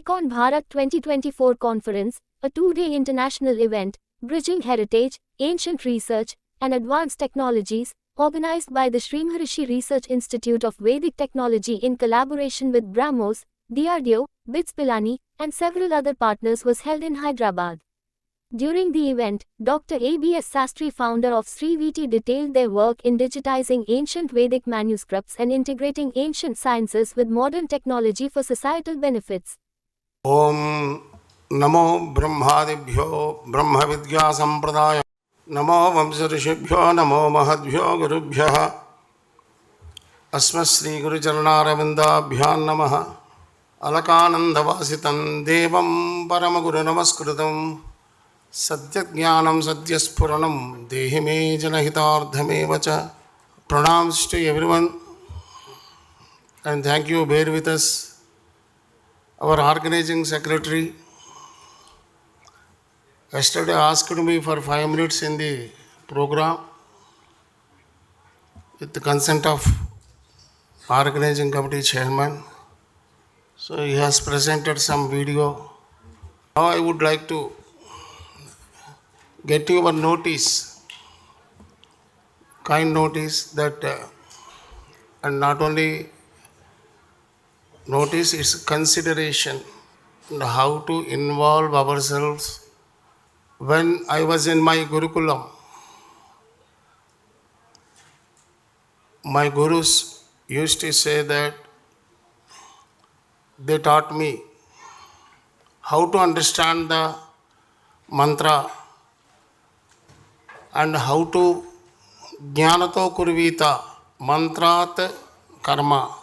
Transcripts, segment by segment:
Icon Bharat 2024 Conference, a two-day international event, bridging heritage, ancient research, and advanced technologies, organized by the Sri Maharishi Research Institute of Vedic Technology in collaboration with BrahMos, DRDO, BITS Pilani, and several other partners was held in Hyderabad. During the event, Dr. B S Sastry, founder of SRIVT, detailed their work in digitizing ancient Vedic manuscripts and integrating ancient sciences with modern technology for societal benefits. Om Namo Brahmadibhyo Brahma Vidya Sampradaya Namo Vamsarishibhyo Namo Mahadbhyo Gurubhya Asma Sri Guru Charanaravinda Bhyan Namaha Alakananda Vasitam Devam Paramaguru Namaskrutam Satyajnanam Satyaspuranam Dehime Janahitardhame Vacha. Pranams to everyone and thank you. Bear with us. Our organizing secretary yesterday asked me for 5 minutes in the program with the consent of organizing committee chairman. So he has presented some video. Now I would like to get your notice, kind notice that, and not only notice, its consideration and how to involve ourselves. When I was in my Gurukulam, my gurus used to say that they taught me how to understand the mantra and how to jnanato kurvita mantrat karma.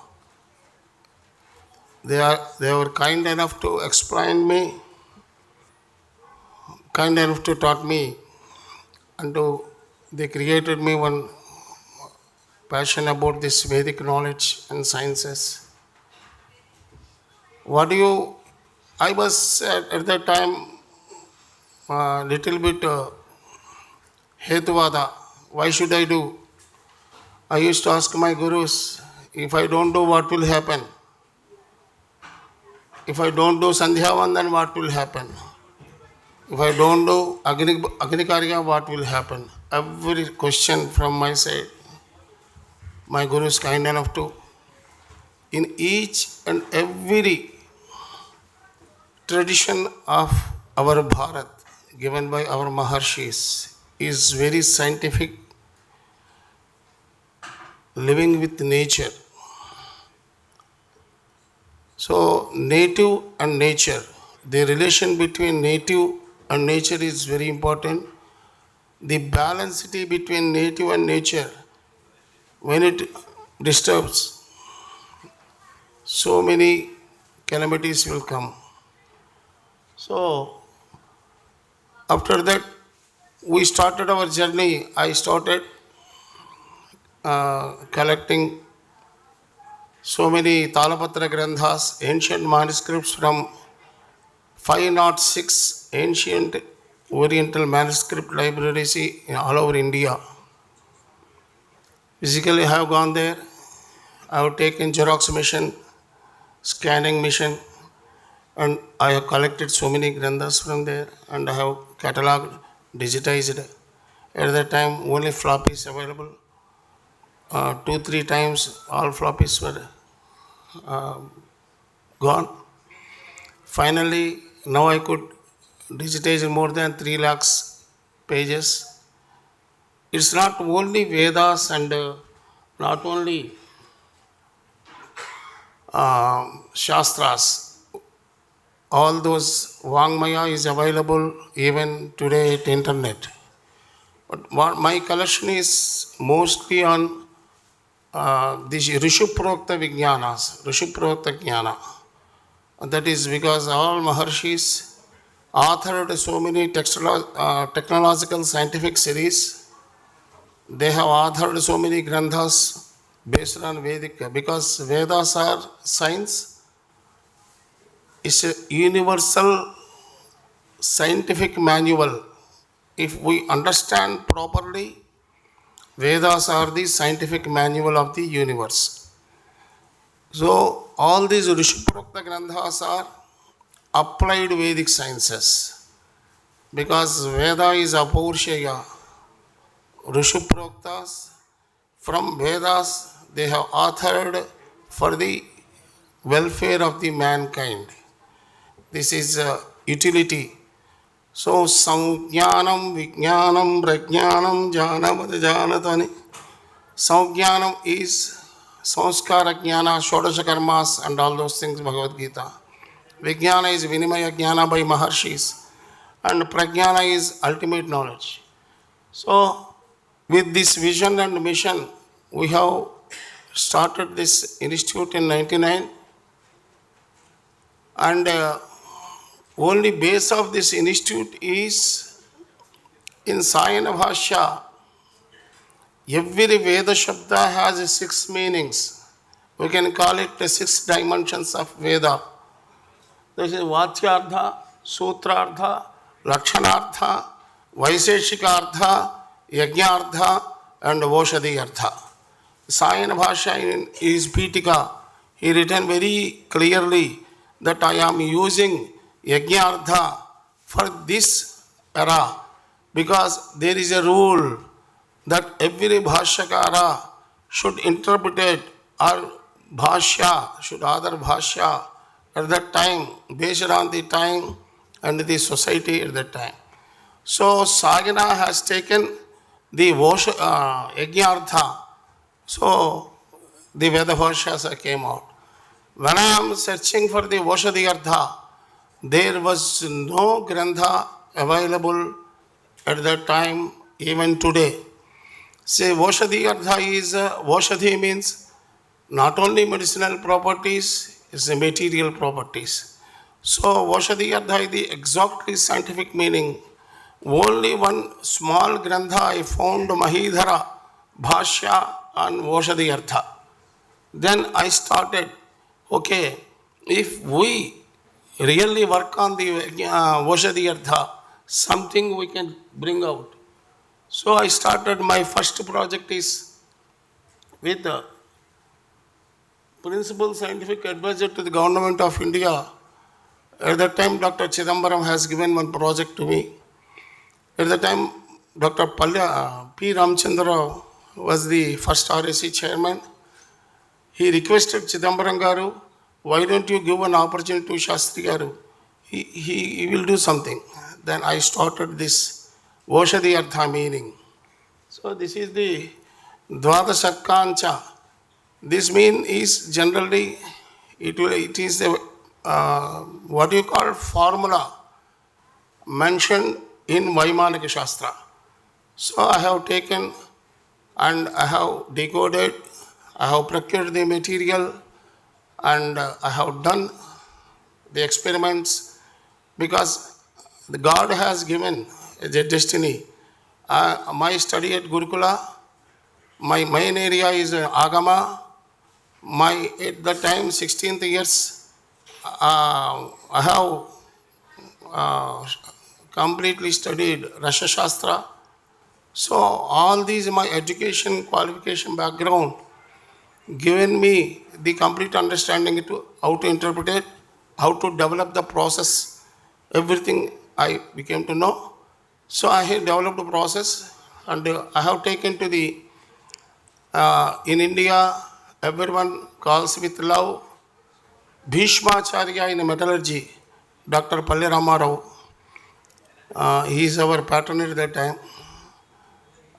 They were kind enough to explain me, kind enough to taught me, and they created me one passion about this Vedic knowledge and sciences. I was at that time little bit Hetuvada. Why should I do? I used to ask my gurus, if I don't do, what will happen? If I don't do Sandhyavan, then what will happen? If I don't do Agnikarya, what will happen? Every question from my side, my guru is kind enough to. In each and every tradition of our Bharat, given by our Maharshis, is very scientific, living with nature. So, native and nature, the relation between native and nature is very important. The balancity between native and nature, when it disturbs, so many calamities will come. So, after that, we started our journey. I started collecting so many Talapatra Grandhas, ancient manuscripts from 506 ancient Oriental manuscript libraries all over India. Physically, I have gone there. I have taken Xerox machine, scanning machine, and I have collected so many Granthas from there, and I have catalogued, digitized. At that time, only floppies available. 2-3 times all floppies were gone. Finally, now I could digitize more than 3 lakhs pages. It's not only Vedas and not only Shastras. All those Vangmaya is available even today at internet. But my collection is mostly on these Rishuprokta Vijnanas, Rishuprokta Jnana. That is because all Maharshis authored so many technological scientific series. They have authored so many Granthas based on Vedic, because Vedas are science. It's a universal scientific manual. If we understand properly, Vedas are the scientific manual of the universe. So, all these Rishuprokta Granthas are applied Vedic sciences, because Veda is Apaurushaya, Rishuproktas. From Vedas, they have authored for the welfare of the mankind. This is utility. So, Samjnanam, Vijnanam, Prajnanam, Janamad Janatani. Samjnanam is Sanskara Jnana, Shodasha Karmas, and all those things, Bhagavad Gita. Vijnana is Vinimaya Jnana by Maharshis, and Prajnana is ultimate knowledge. So, with this vision and mission, we have started this institute in 99, and only base of this institute is in Sayana Bhashya. Every Veda Shabda has 6 meanings. We can call it the 6 dimensions of Veda. This is Vatyartha, Sutrartha, Lakshanartha, Vaiseshikartha, Yajnartha, and Voshadiyartha. Sayana Bhashya in his Pitika, he written very clearly that I am using Yajnartha for this era, because there is a rule that every Bhashyakara should interpret it, or Bhashya should other Bhashya at that time, based on the time and the society at that time. So Sagana has taken the Yajnartha. So the Veda Bhashyas came out. When I am searching for the Voshadiyartha, there was no Grantha available at that time, even today. Say Voshadiyartha is, Voshadhi means not only medicinal properties, it's the material properties. So Voshadiyartha is the exactly scientific meaning. Only one small Grantha I found, Mahidhara Bhashya on Voshadiyartha. Then I started, okay, if we really work on the Voshadiyartha, something we can bring out. So I started, my first project is with the Principal Scientific Advisor to the Government of India. At that time, Dr. Chidambaram has given one project to me. At the time, Dr. P. Ramchandra was the first RSC chairman. He requested Chidambaram Garu, why don't you give an opportunity to Shastri Garu? He will do something. Then I started this Voshadiyartha meaning. So this is the Dvadashakancha. This mean is generally, it is the, what you call formula mentioned in Vaimanika Shastra. So I have taken and I have decoded, I have procured the material, and I have done the experiments, because the God has given a destiny. My study at Gurukula, my main area is Agama. At the time, 16th years, I have completely studied Rasha Shastra. So all these, my education, qualification background, given me the complete understanding to how to interpret it, how to develop the process, everything I became to know. So I have developed a process, and I have taken to the, in India, everyone calls with love, Bhishmacharya in metallurgy, Dr. Palle Ramarao. He is our patron at that time.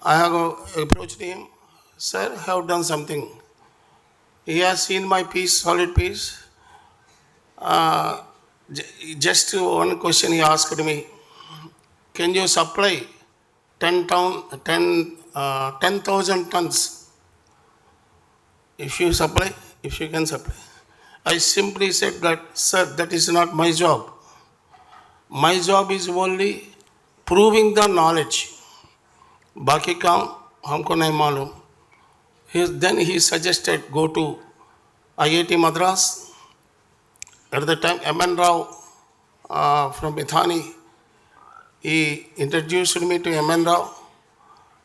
I have approached him, sir, I have done something. He has seen my piece, solid piece. Just one question he asked me, can you supply 10,000 tons? If you can supply. I simply said that, sir, that is not my job. My job is only proving the knowledge. Baki काम हमको नहीं मालूम. Then he suggested go to IIT Madras. At the time, M.N. Rao from Bithani, he introduced me to M.N. Rao,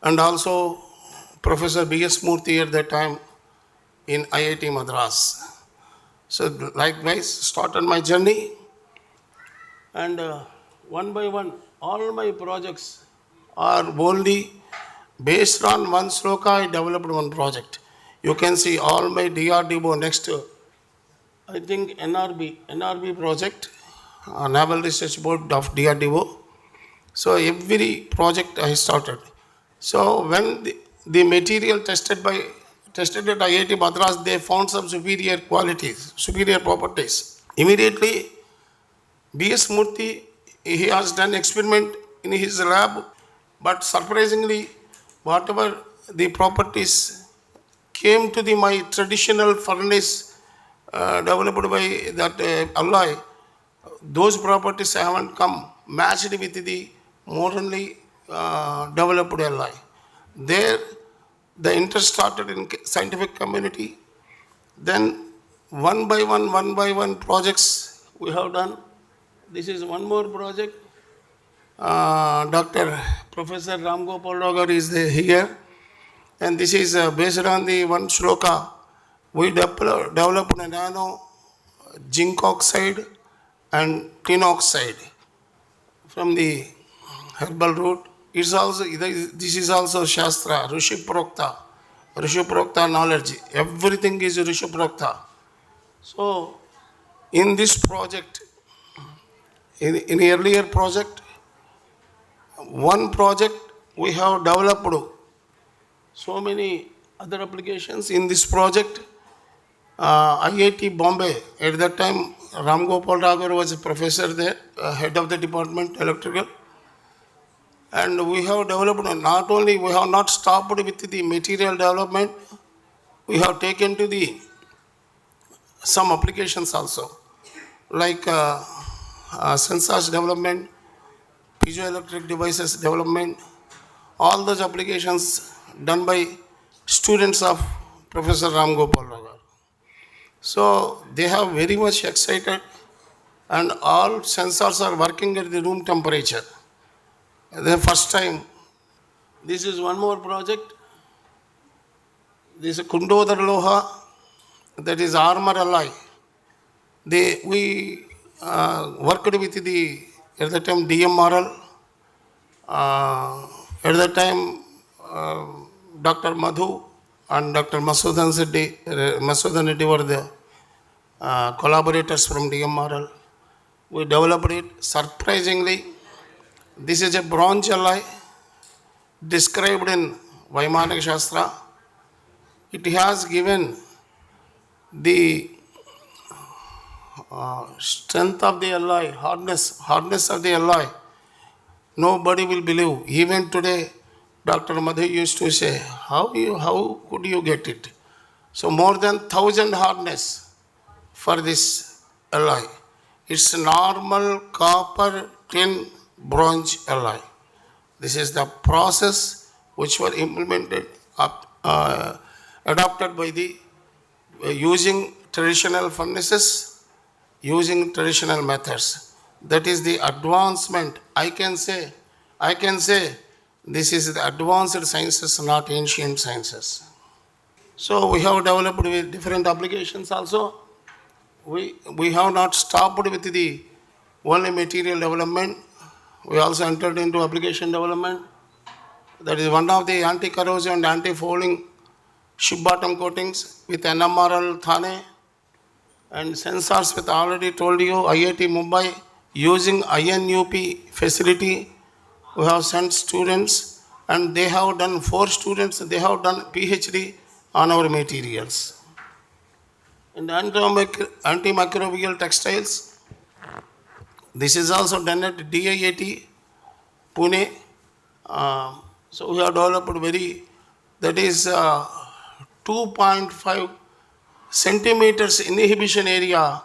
and also Professor B S Murthy at that time in IIT Madras. So likewise, started my journey. And one by one, all my projects are only based on one sloka. I developed one project. You can see all my DRDO next, I think NRB project, Naval Research Board of DRDO. So every project I started. So when the material tested at IIT Madras, they found some superior qualities, superior properties. Immediately, B S Murthy, he has done experiment in his lab, but surprisingly, whatever the properties came to the my traditional furnace developed by that alloy, those properties haven't come matched with the modernly developed alloy. There, the interest started in scientific community. Then one by one projects we have done. This is one more project. Dr. Professor Ram Gopal Ragar is here, and this is based on the one shloka. We developed a nano zinc oxide and tin oxide from the herbal root. It's also, this is also Shastra, Rishi Prokta knowledge. Everything is Rishi Prokta. So, in this project, in earlier project, one project we have developed so many other applications. In this project, IIT Bombay, at that time, Ram Gopal Ragar was a professor there, head of the department, electrical. And we have developed, not only we have not stopped with the material development, we have taken to the some applications also, like sensors development, piezoelectric devices development, all those applications done by students of Professor Ram Gopal Ragar. So they have very much excited, and all sensors are working at the room temperature. The first time, this is one more project. This is Kundodar Loha, that is armor alloy. We worked with the, at the time, DMRL. At the time, Dr. Madhu and Dr. Masudan Reddy were the collaborators from DMRL. We developed it. Surprisingly, this is a bronze alloy described in Vaimanik Shastra. It has given the strength of the alloy, hardness of the alloy. Nobody will believe. Even today, Dr. Madhu used to say, how could you get it? So more than 1,000 hardness for this alloy. It's normal copper tin bronze alloy. This is the process which were implemented, adopted by the using traditional furnaces, using traditional methods. That is the advancement. I can say this is the advanced sciences, not ancient sciences. So we have developed with different applications also. We have not stopped with the only material development. We also entered into application development. That is one of the anti-corrosion and anti-fouling ship bottom coatings with NMRL Thane, and sensors with already told you IIT Mumbai using INUP facility. We have sent students, and they have done 4 students. They have done PhD on our materials. And antimicrobial textiles. This is also done at DIIT Pune. So we have developed that is 2.5 centimeters inhibition area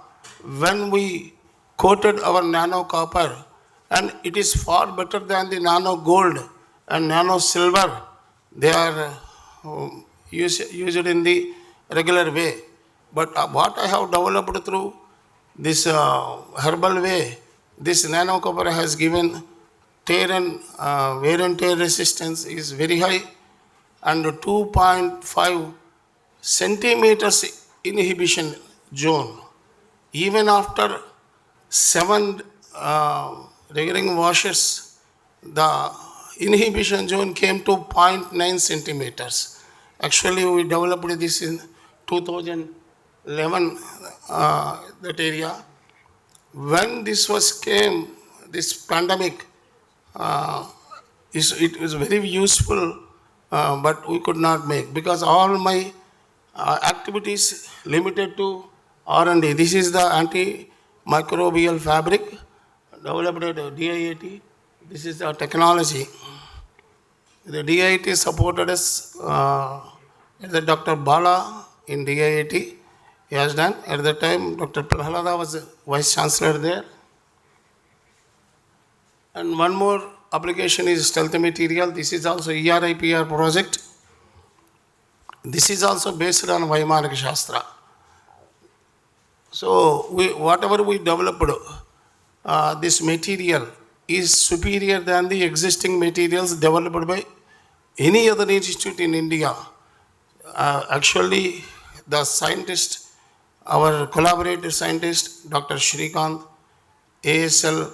when we coated our nano copper, and it is far better than the nano gold and nano silver. They are used in the regular way. But what I have developed through this herbal way, this nano copper has given wear and tear resistance is very high, and 2.5 centimeters inhibition zone. Even after 7 regarding washes, the inhibition zone came to 0.9 centimeters. Actually, we developed this in 2011, that area. When this came, this pandemic, it was very useful, but we could not make because all my activities limited to R&D. This is the antimicrobial fabric developed at DIIT. This is the technology. The DIIT supported us. The Dr. Bala in DIIT, he has done. At the time, Dr. Prahalada was Vice Chancellor there. And one more application is stealth material. This is also ERIPR project. This is also based on Vaimanika Shastra. So whatever we developed, this material is superior than the existing materials developed by any other institute in India. Actually, the scientist, our collaborator scientist, Dr. Shrikant, ASL,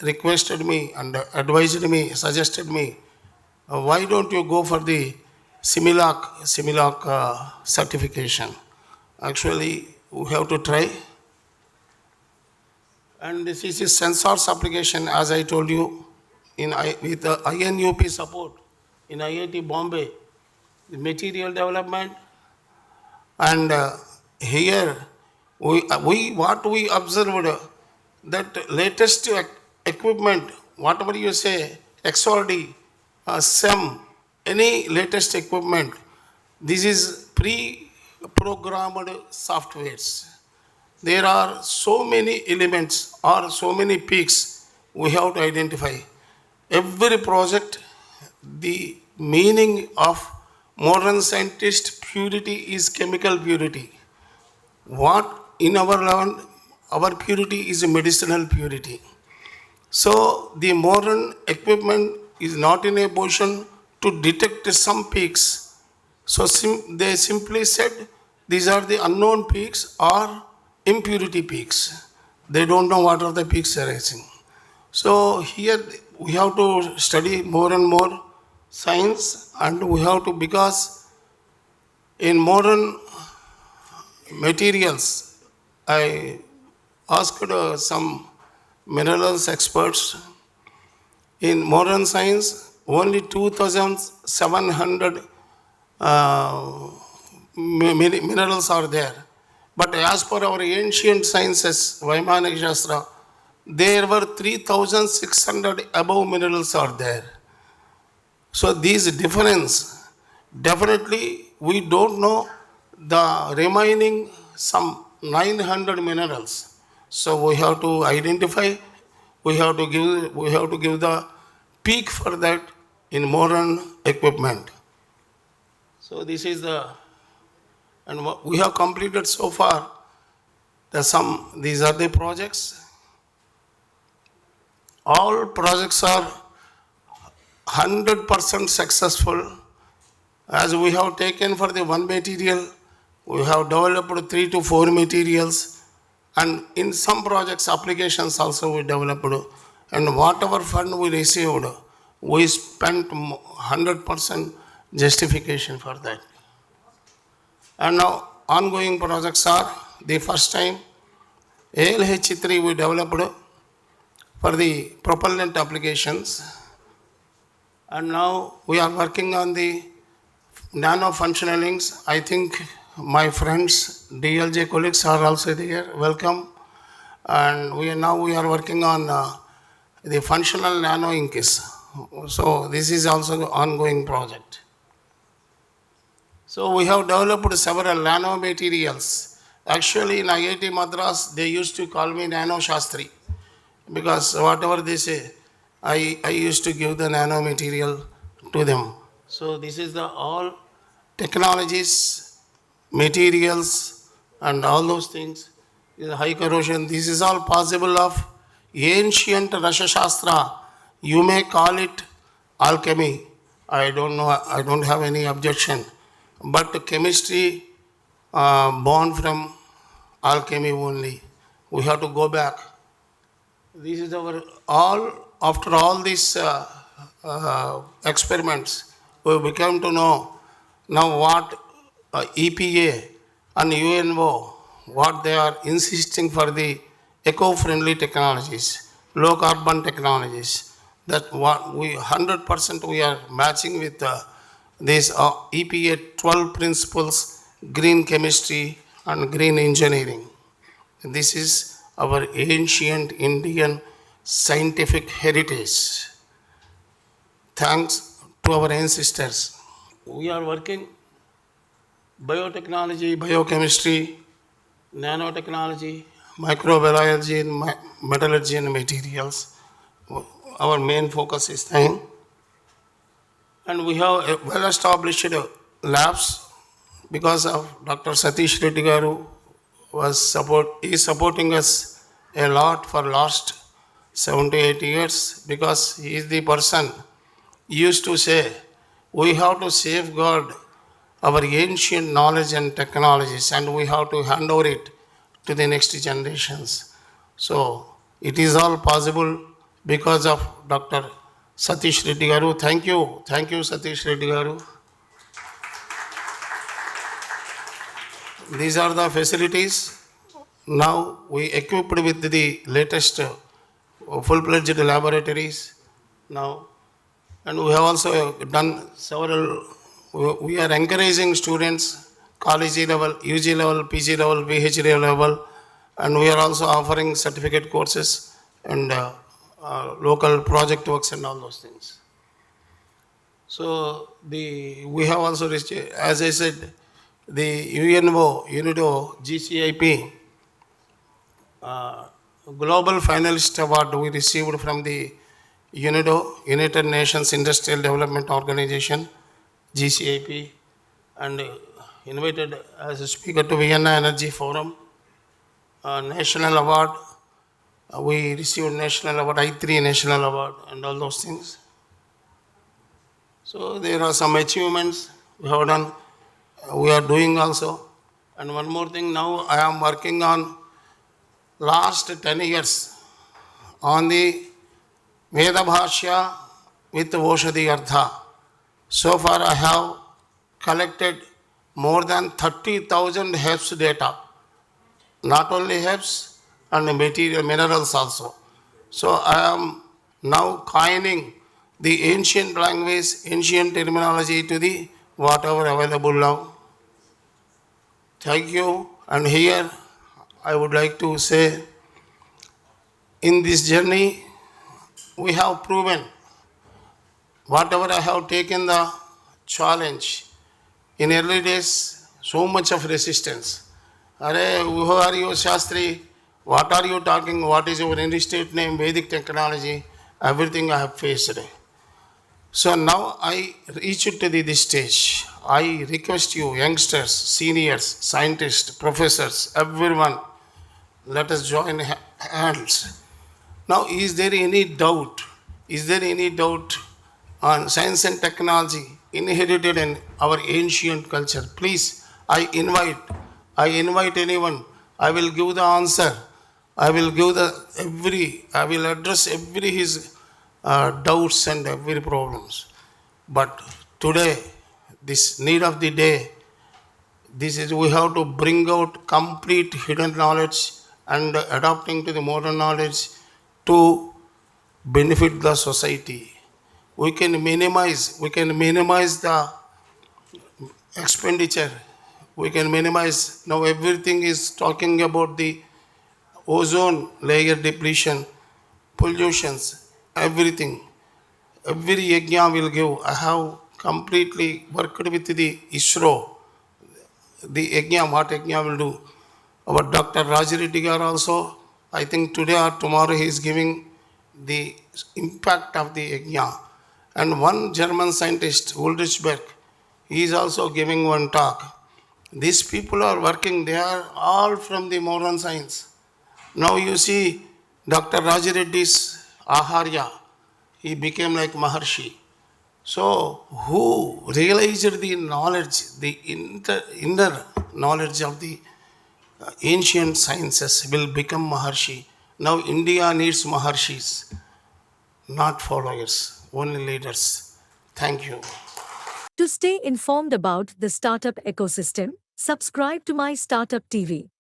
requested me and advised me, suggested me, why don't you go for the CIMILAC certification? Actually, we have to try. And this is a sensors application, as I told you, with the INUP support in IIT Bombay, the material development. And here, what we observed, that latest equipment, whatever you say, XRD, SEM, any latest equipment, this is pre-programmed softwares. There are so many elements or so many peaks we have to identify. Every project, the meaning of modern scientist purity is chemical purity. What in our land, our purity is a medicinal purity. So the modern equipment is not in a position to detect some peaks. So they simply said these are the unknown peaks or impurity peaks. They don't know what are the peaks arising. So here we have to study more and more science, and we have to, because in modern materials, I asked some minerals experts. In modern science, only 2,700 minerals are there. But as per our ancient sciences, Vaimanika Shastra, there were 3,600 above minerals are there. So these difference, definitely we don't know the remaining some 900 minerals. So we have to identify, we have to give the peak for that in modern equipment. So this is and what we have completed so far, these are the projects. All projects are 100% successful. As we have taken for the one material, we have developed 3 to 4 materials, and in some projects applications also we developed, and whatever fund we received, we spent 100% justification for that. And now ongoing projects are, the first time ALH3 we developed for the propellant applications, and now we are working on the nano functionalings. I think my friends, DLJ colleagues are also there. Welcome. And we are working on the functional nano inks. So this is also the ongoing project. So we have developed several nano materials. Actually in IIT Madras, they used to call me Nano Shastri, because whatever they say, I used to give the nano material to them. So this is the all technologies, materials, and all those things. High corrosion, this is all possible of ancient Rasha Shastra. You may call it alchemy. I don't know, I don't have any objection. But chemistry born from alchemy only. We have to go back. This is our all, after all these experiments, we become to know now what EPA and UNO, what they are insisting for the eco-friendly technologies, low carbon technologies, that what we 100% we are matching with these EPA 12 principles, green chemistry and green engineering. This is our ancient Indian scientific heritage. Thanks to our ancestors. We are working biotechnology, biochemistry, nanotechnology, microbiology, and metallurgy and materials. Our main focus is time. And we have well established labs because of Dr. Satish Reddy Garu is supporting us a lot for last 78 years, because he is the person used to say we have to safeguard our ancient knowledge and technologies and we have to hand over it to the next generations. So it is all possible because of Dr. Satish Reddy Garu. Thank you Satish Reddy Garu. These are the facilities. Now we equipped with the latest full-fledged laboratories now, and we have also done several. We are encouraging students, college level, UG level, PG level, PhD level, and we are also offering certificate courses and local project works and all those things. So we have also reached, as I said, the UNO GCIP Global Finalist Award we received from the UNIDO, United Nations Industrial Development Organization, GCIP, and invited as a speaker to Vienna Energy Forum. National Award, we received National Award, I3 National Award, and all those things. So there are some achievements we have done, we are doing also. And one more thing, now I am working on last 10 years on the Veda Bhashya with Oshadhi Artha. So far I have collected more than 30,000 herbs data, not only herbs and material minerals also. So I am now coining the ancient language, ancient terminology to the whatever available now. Thank you. And here I would like to say, in this journey, we have proven whatever I have taken the challenge. In early days, so much of resistance. Are, who are you, Sastry? What are you talking? What is your estate name? Vedic technology. Everything I have faced. So now I reach to this stage. I request you, youngsters, seniors, scientists, professors, everyone, let us join hands. Now, is there any doubt? Is there any doubt on science and technology inherited in our ancient culture? Please, I invite anyone. I will give the answer. I will address every his doubts and every problems. But today, this need of the day, this is we have to bring out complete hidden knowledge and adapting to the modern knowledge to benefit the society. We can minimize the expenditure. We can minimize, now everything is talking about the ozone layer depletion, pollutions, everything. Every yajna will give. I have completely worked with the ISRO, the yajna, what yajna will do. Our Dr. Rajreddy Garu also, I think today or tomorrow he is giving the impact of the yajna. And one German scientist, Ulrich Beck, he is also giving one talk. These people are working, they are all from the modern science. Now you see Dr. Rajareddy's Aharya, he became like Maharshi. So who realized the knowledge, the inner knowledge of the ancient sciences will become Maharshi. Now India needs Maharshis, not followers, only leaders. Thank you. To stay informed about the startup ecosystem, subscribe to my Startup TV.